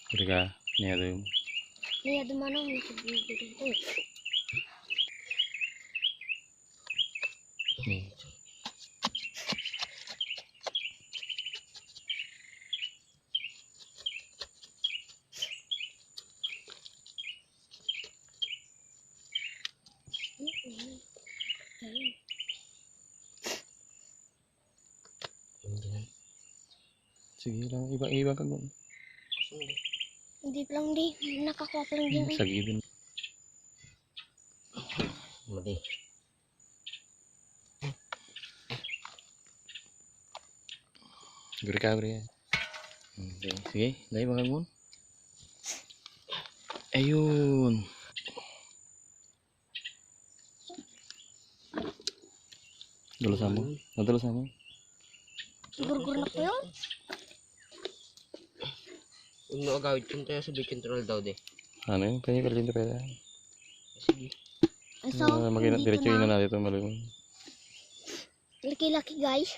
Mereka niya doon. Niya dumanong nakabibili. Nih. Sige lang, ibang kag mo. Hindi pa lang di, nakakuha pa lang din. Sige din. Mali. Guri ka, guri. Okay. Sige, dahil mga kag mo. Ayun. Dulu sama. Dulu sama. Gur-gur na ko yun. Kung naagawid yun tayo sa control daw de. Ano yun? Kanya ka rin pera. Sige. So, Maginat dito diretso na. na natin ito malung. Laki-laki guys.